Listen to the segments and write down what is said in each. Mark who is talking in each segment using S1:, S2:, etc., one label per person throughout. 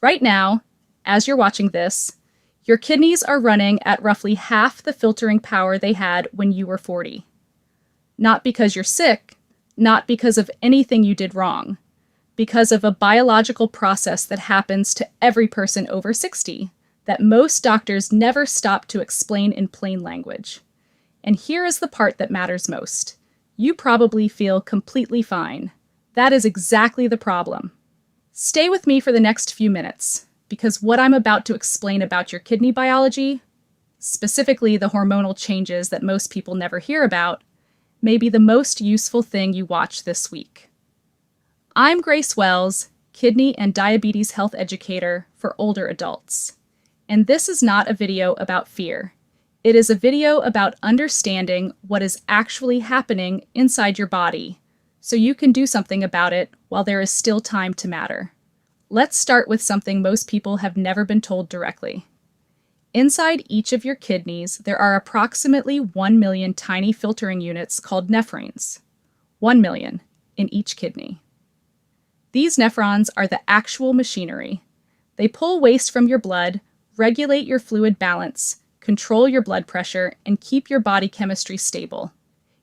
S1: Right now, as you're watching this, your kidneys are running at roughly half the filtering power they had when you were 40. Not because you're sick, not because of anything you did wrong, because of a biological process that happens to every person over 60 that most doctors never stop to explain in plain language. And here is the part that matters most. You probably feel completely fine. That is exactly the problem. Stay with me for the next few minutes, because what I'm about to explain about your kidney biology, specifically the hormonal changes that most people never hear about, may be the most useful thing you watch this week. I'm Grace Wells, kidney and diabetes health educator for older adults. And this is not a video about fear. It is a video about understanding what is actually happening inside your body, so you can do something about it while there is still time to matter. Let's start with something most people have never been told directly. Inside each of your kidneys, there are approximately 1 million tiny filtering units called nephrons. 1 million in each kidney. These nephrons are the actual machinery. They pull waste from your blood, regulate your fluid balance, control your blood pressure, and keep your body chemistry stable.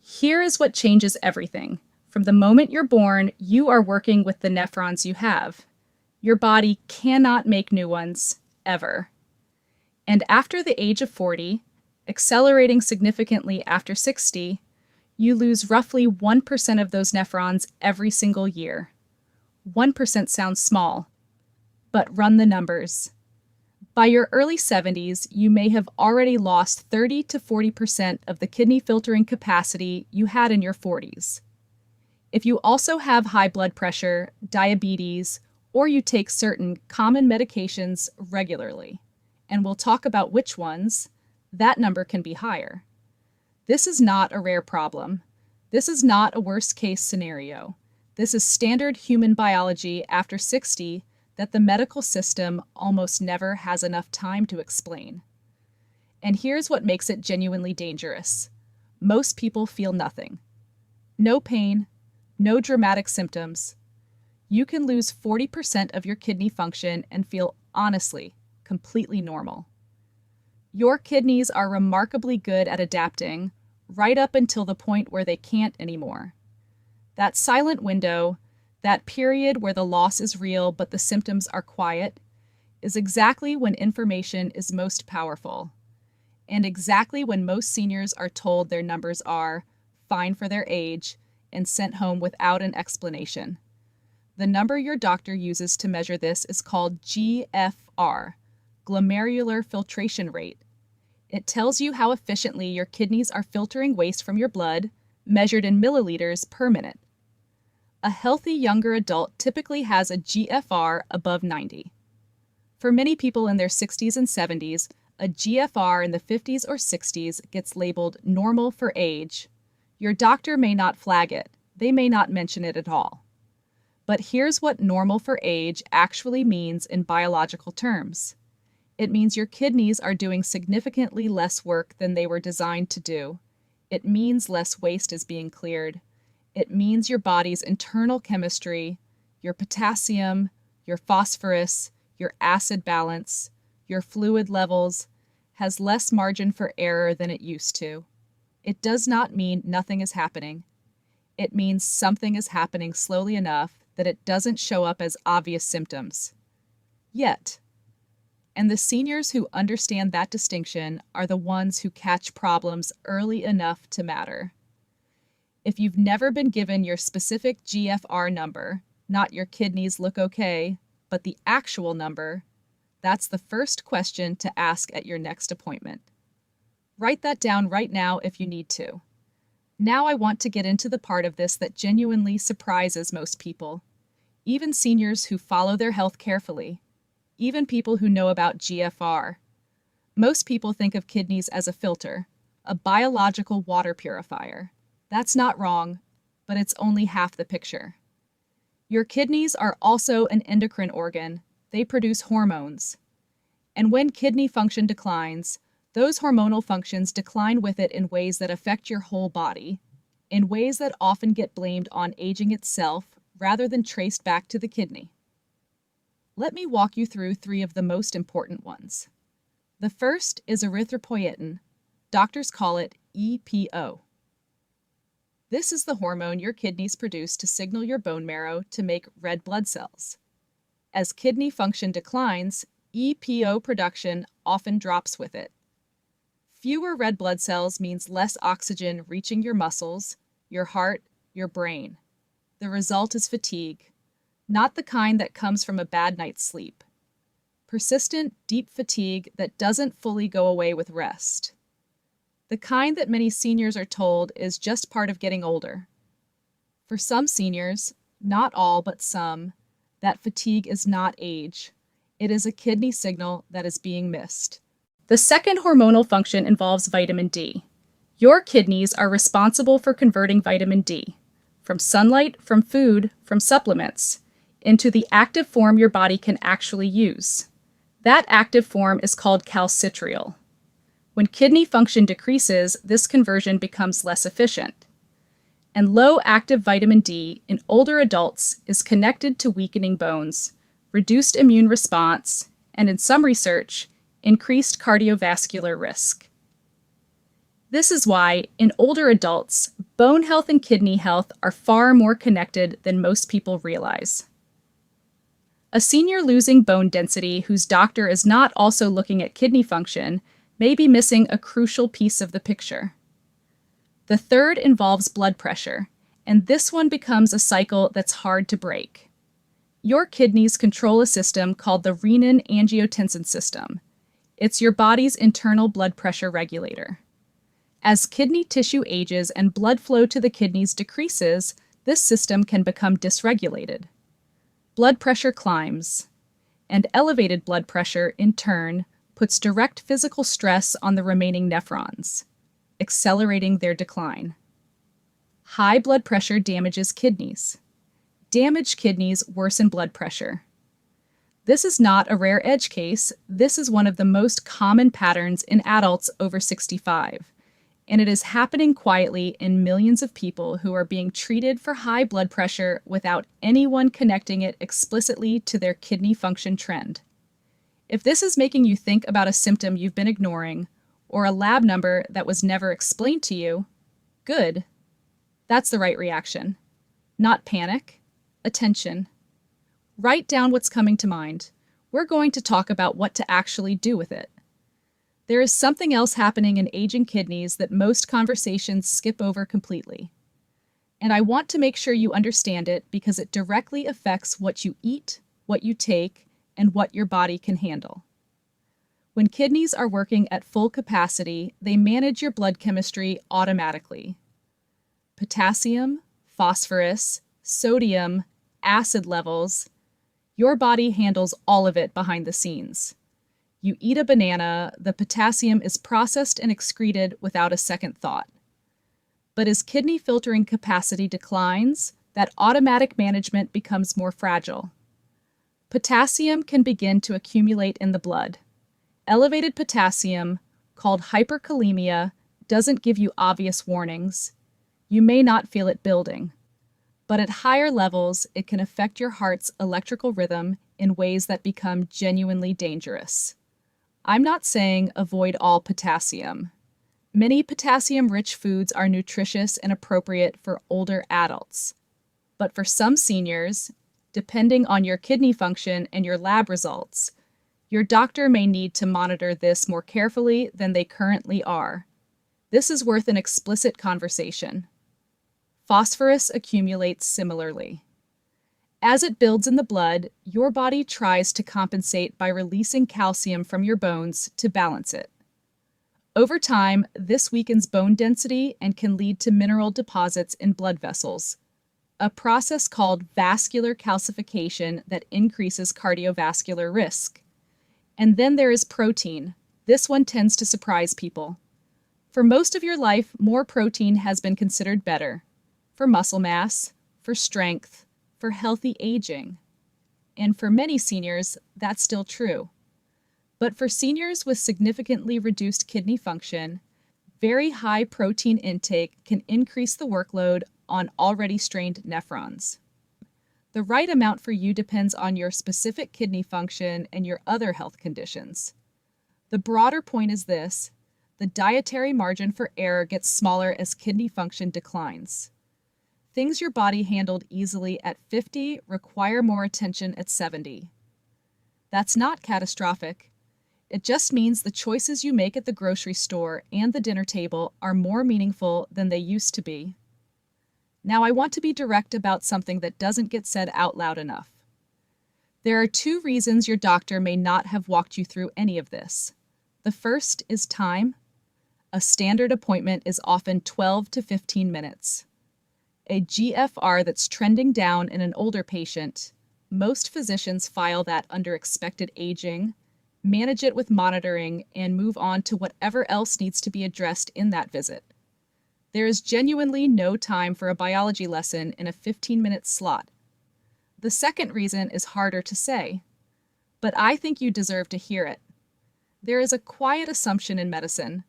S1: Here is what changes everything. From the moment you're born, you are working with the nephrons you have. Your body cannot make new ones, ever. And after the age of 40, accelerating significantly after 60, you lose roughly 1% of those nephrons every single year. 1% sounds small, but run the numbers. By your early 70s, you may have already lost 30 to 40% of the kidney filtering capacity you had in your 40s. If you also have high blood pressure, diabetes, or you take certain common medications regularly, and we'll talk about which ones, that number can be higher. This is not a rare problem. This is not a worst-case scenario. This is standard human biology after 60 that the medical system almost never has enough time to explain. And here's what makes it genuinely dangerous. Most people feel nothing. No pain, no dramatic symptoms. You can lose 40% of your kidney function and feel, honestly, completely normal. Your kidneys are remarkably good at adapting, right up until the point where they can't anymore. That silent window, that period where the loss is real but the symptoms are quiet, is exactly when information is most powerful, and exactly when most seniors are told their numbers are fine for their age and sent home without an explanation. The number your doctor uses to measure this is called GFR, glomerular filtration rate. It tells you how efficiently your kidneys are filtering waste from your blood, measured in milliliters per minute. A healthy younger adult typically has a GFR above 90. For many people in their 60s and 70s, a GFR in the 50s or 60s gets labeled normal for age. Your doctor may not flag it. They may not mention it at all. But here's what normal for age actually means in biological terms. It means your kidneys are doing significantly less work than they were designed to do. It means less waste is being cleared. It means your body's internal chemistry, your potassium, your phosphorus, your acid balance, your fluid levels, has less margin for error than it used to. It does not mean nothing is happening. It means something is happening slowly enough that it doesn't show up as obvious symptoms. Yet. And the seniors who understand that distinction are the ones who catch problems early enough to matter. If you've never been given your specific GFR number, not your kidneys look okay, but the actual number, that's the first question to ask at your next appointment. Write that down right now if you need to. Now I want to get into the part of this that genuinely surprises most people, even seniors who follow their health carefully, even people who know about GFR. Most people think of kidneys as a filter, a biological water purifier. That's not wrong, but it's only half the picture. Your kidneys are also an endocrine organ. They produce hormones. And when kidney function declines, those hormonal functions decline with it in ways that affect your whole body, in ways that often get blamed on aging itself rather than traced back to the kidney. Let me walk you through three of the most important ones. The first is erythropoietin. Doctors call it EPO. This is the hormone your kidneys produce to signal your bone marrow to make red blood cells. As kidney function declines, EPO production often drops with it. Fewer red blood cells means less oxygen reaching your muscles, your heart, your brain. The result is fatigue, not the kind that comes from a bad night's sleep. Persistent, deep fatigue that doesn't fully go away with rest. The kind that many seniors are told is just part of getting older. For some seniors, not all but some, that fatigue is not age. It is a kidney signal that is being missed. The second hormonal function involves vitamin D. Your kidneys are responsible for converting vitamin D from sunlight, from food, from supplements, into the active form your body can actually use. That active form is called calcitriol. When kidney function decreases, this conversion becomes less efficient. And low active vitamin D in older adults is connected to weakening bones, reduced immune response, and in some research, increased cardiovascular risk. This is why, in older adults, bone health and kidney health are far more connected than most people realize. A senior losing bone density whose doctor is not also looking at kidney function may be missing a crucial piece of the picture. The third involves blood pressure, and this one becomes a cycle that's hard to break. Your kidneys control a system called the renin-angiotensin system. It's your body's internal blood pressure regulator. As kidney tissue ages and blood flow to the kidneys decreases, this system can become dysregulated. Blood pressure climbs, and elevated blood pressure, in turn, puts direct physical stress on the remaining nephrons, accelerating their decline. High blood pressure damages kidneys. Damaged kidneys worsen blood pressure. This is not a rare edge case. This is one of the most common patterns in adults over 65, and it is happening quietly in millions of people who are being treated for high blood pressure without anyone connecting it explicitly to their kidney function trend. If this is making you think about a symptom you've been ignoring, or a lab number that was never explained to you, good. That's the right reaction. Not panic, attention. Write down what's coming to mind. We're going to talk about what to actually do with it. There is something else happening in aging kidneys that most conversations skip over completely. And I want to make sure you understand it because it directly affects what you eat, what you take, and what your body can handle. When kidneys are working at full capacity, they manage your blood chemistry automatically. Potassium, phosphorus, sodium, acid levels, your body handles all of it behind the scenes. You eat a banana, the potassium is processed and excreted without a second thought. But as kidney filtering capacity declines, that automatic management becomes more fragile. Potassium can begin to accumulate in the blood. Elevated potassium, called hyperkalemia, doesn't give you obvious warnings. You may not feel it building. But at higher levels, it can affect your heart's electrical rhythm in ways that become genuinely dangerous. I'm not saying avoid all potassium. Many potassium-rich foods are nutritious and appropriate for older adults. But for some seniors, depending on your kidney function and your lab results, your doctor may need to monitor this more carefully than they currently are. This is worth an explicit conversation. Phosphorus accumulates similarly. As it builds in the blood, your body tries to compensate by releasing calcium from your bones to balance it. Over time, this weakens bone density and can lead to mineral deposits in blood vessels, a process called vascular calcification that increases cardiovascular risk. And then there is protein. This one tends to surprise people. For most of your life, more protein has been considered better. For muscle mass, for strength, for healthy aging. And for many seniors, that's still true. But for seniors with significantly reduced kidney function, very high protein intake can increase the workload on already strained nephrons. The right amount for you depends on your specific kidney function and your other health conditions. The broader point is this: the dietary margin for error gets smaller as kidney function declines. Things your body handled easily at 50 require more attention at 70. That's not catastrophic. It just means the choices you make at the grocery store and the dinner table are more meaningful than they used to be. Now, I want to be direct about something that doesn't get said out loud enough. There are 2 reasons your doctor may not have walked you through any of this. The first is time. A standard appointment is often 12 to 15 minutes. A GFR that's trending down in an older patient, most physicians file that under expected aging, manage it with monitoring, and move on to whatever else needs to be addressed in that visit. There is genuinely no time for a biology lesson in a 15-minute slot. The second reason is harder to say, but I think you deserve to hear it. There is a quiet assumption in medicine,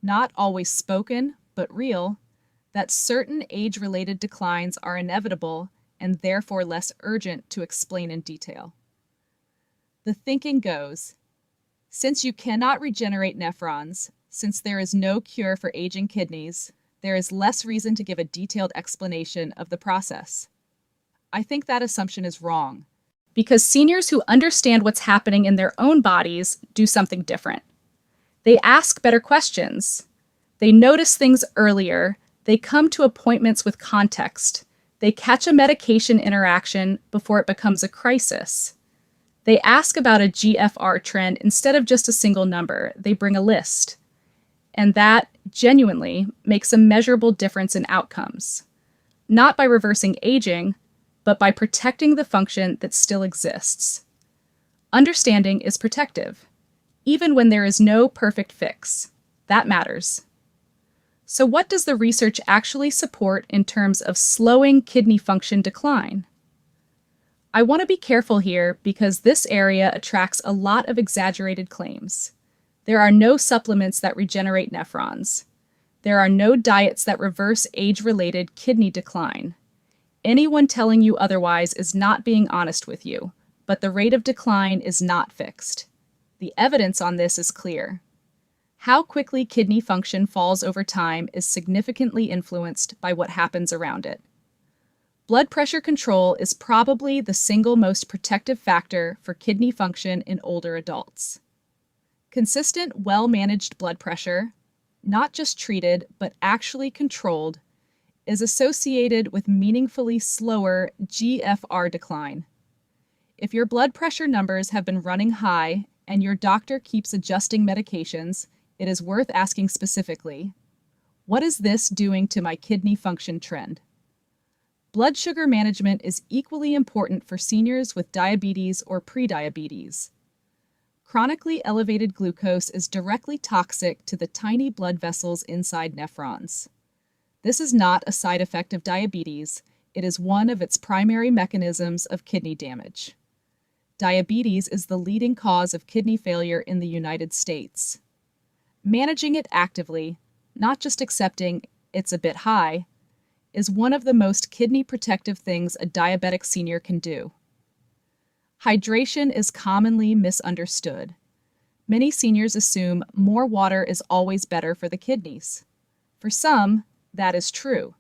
S1: not always spoken, but real, that certain age-related declines are inevitable and therefore less urgent to explain in detail. The thinking goes, since you cannot regenerate nephrons, since there is no cure for aging kidneys, there is less reason to give a detailed explanation of the process. I think that assumption is wrong, because seniors who understand what's happening in their own bodies do something different. They ask better questions. They notice things earlier. They come to appointments with context. They catch a medication interaction before it becomes a crisis. They ask about a GFR trend instead of just a single number. They bring a list. And that, genuinely, makes a measurable difference in outcomes. Not by reversing aging, but by protecting the function that still exists. Understanding is protective, even when there is no perfect fix. That matters. So what does the research actually support in terms of slowing kidney function decline? I want to be careful here because this area attracts a lot of exaggerated claims. There are no supplements that regenerate nephrons. There are no diets that reverse age-related kidney decline. Anyone telling you otherwise is not being honest with you, but the rate of decline is not fixed. The evidence on this is clear. How quickly kidney function falls over time is significantly influenced by what happens around it. Blood pressure control is probably the single most protective factor for kidney function in older adults. Consistent, well-managed blood pressure, not just treated, but actually controlled, is associated with meaningfully slower GFR decline. If your blood pressure numbers have been running high and your doctor keeps adjusting medications, it is worth asking specifically, what is this doing to my kidney function trend? Blood sugar management is equally important for seniors with diabetes or prediabetes. Chronically elevated glucose is directly toxic to the tiny blood vessels inside nephrons. This is not a side effect of diabetes, it is one of its primary mechanisms of kidney damage. Diabetes is the leading cause of kidney failure in the United States. Managing it actively, not just accepting it's a bit high, is one of the most kidney protective things a diabetic senior can do. Hydration is commonly misunderstood. Many seniors assume more water is always better for the kidneys. For some, that is true.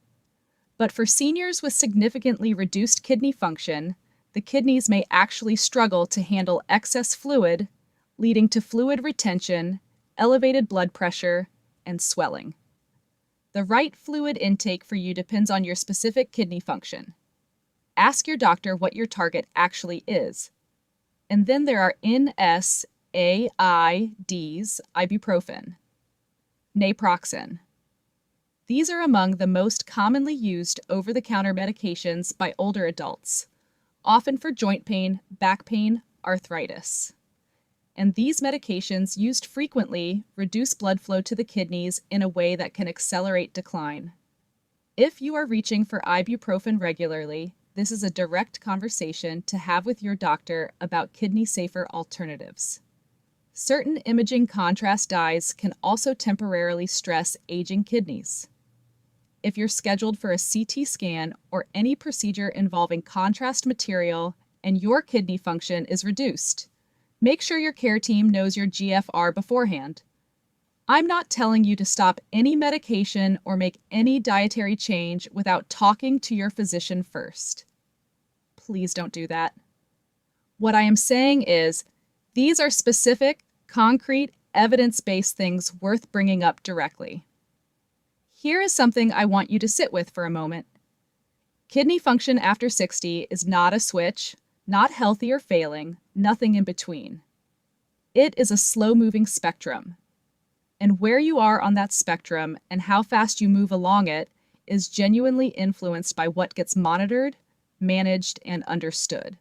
S1: But for seniors with significantly reduced kidney function, the kidneys may actually struggle to handle excess fluid, leading to fluid retention, elevated blood pressure, and swelling. The right fluid intake for you depends on your specific kidney function. Ask your doctor what your target actually is. And then there are NSAIDs, ibuprofen, naproxen. These are among the most commonly used over-the-counter medications by older adults, often for joint pain, back pain, arthritis. And these medications, used frequently, reduce blood flow to the kidneys in a way that can accelerate decline. If you are reaching for ibuprofen regularly, this is a direct conversation to have with your doctor about kidney-safer alternatives. Certain imaging contrast dyes can also temporarily stress aging kidneys. if you're scheduled for a CT scan or any procedure involving contrast material and your kidney function is reduced. Make sure your care team knows your GFR beforehand. I'm not telling you to stop any medication or make any dietary change without talking to your physician first. Please don't do that. What I am saying is, these are specific, concrete, evidence-based things worth bringing up directly. Here is something I want you to sit with for a moment. Kidney function after 60 is not a switch, not healthy or failing, nothing in between. It is a slow-moving spectrum. And where you are on that spectrum and how fast you move along it is genuinely influenced by what gets monitored, managed, and understood.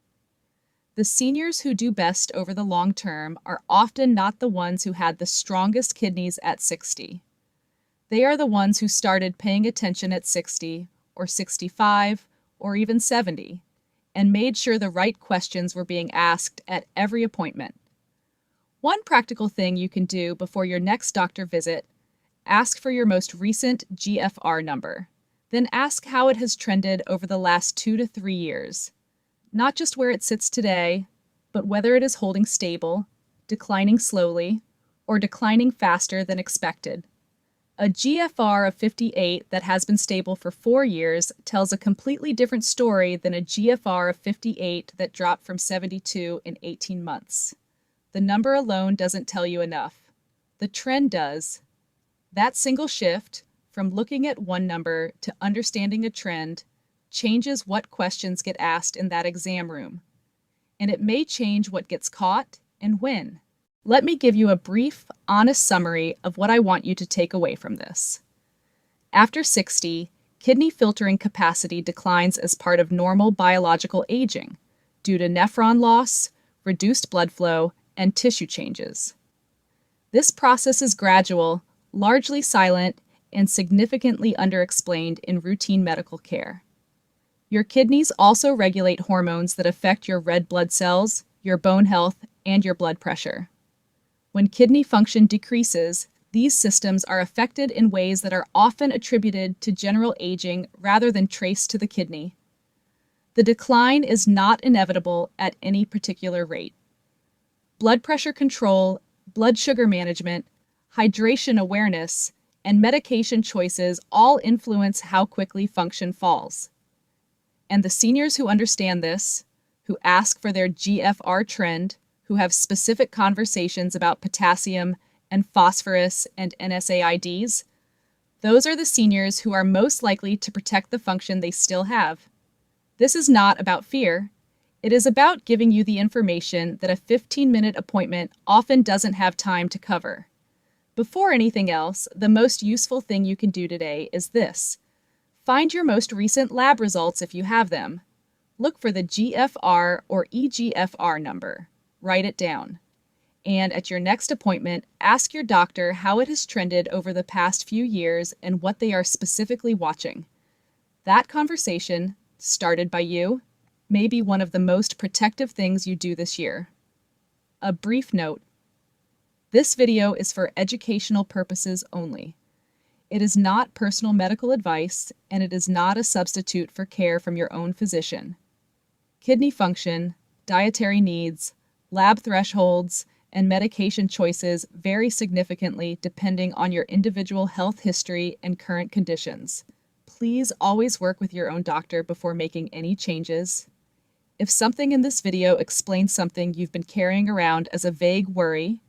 S1: The seniors who do best over the long term are often not the ones who had the strongest kidneys at 60. They are the ones who started paying attention at 60 or 65 or even 70 and made sure the right questions were being asked at every appointment. One practical thing you can do before your next doctor visit, ask for your most recent GFR number. Then ask how it has trended over the last 2 to 3 years. Not just where it sits today, but whether it is holding stable, declining slowly, or declining faster than expected. A GFR of 58 that has been stable for 4 years tells a completely different story than a GFR of 58 that dropped from 72 in 18 months. The number alone doesn't tell you enough. The trend does. That single shift, from looking at one number to understanding a trend, changes what questions get asked in that exam room. And it may change what gets caught and when. Let me give you a brief, honest summary of what I want you to take away from this. After 60, kidney filtering capacity declines as part of normal biological aging due to nephron loss, reduced blood flow, and tissue changes. This process is gradual, largely silent, and significantly underexplained in routine medical care. Your kidneys also regulate hormones that affect your red blood cells, your bone health, and your blood pressure. When kidney function decreases, these systems are affected in ways that are often attributed to general aging rather than traced to the kidney. The decline is not inevitable at any particular rate. Blood pressure control, blood sugar management, hydration awareness, and medication choices all influence how quickly function falls. And the seniors who understand this, who ask for their GFR trend, who have specific conversations about potassium and phosphorus and NSAIDs, those are the seniors who are most likely to protect the function they still have. This is not about fear. It is about giving you the information that a 15-minute appointment often doesn't have time to cover. Before anything else, the most useful thing you can do today is this. Find your most recent lab results if you have them. Look for the GFR or eGFR number. Write it down. And at your next appointment, ask your doctor how it has trended over the past few years and what they are specifically watching. That conversation, started by you, may be one of the most protective things you do this year. A brief note. This video is for educational purposes only. It is not personal medical advice, and it is not a substitute for care from your own physician. Kidney function, dietary needs, lab thresholds, and medication choices vary significantly depending on your individual health history and current conditions. Please always work with your own doctor before making any changes. If something in this video explains something you've been carrying around as a vague worry,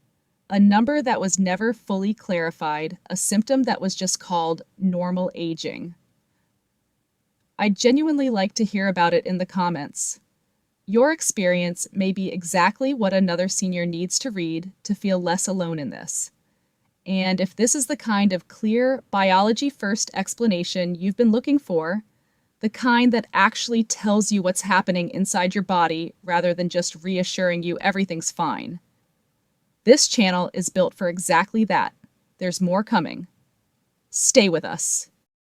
S1: a number that was never fully clarified, a symptom that was just called normal aging, I'd genuinely like to hear about it in the comments. Your experience may be exactly what another senior needs to read to feel less alone in this. And if this is the kind of clear, biology-first explanation you've been looking for, the kind that actually tells you what's happening inside your body rather than just reassuring you everything's fine, this channel is built for exactly that. There's more coming. Stay with us.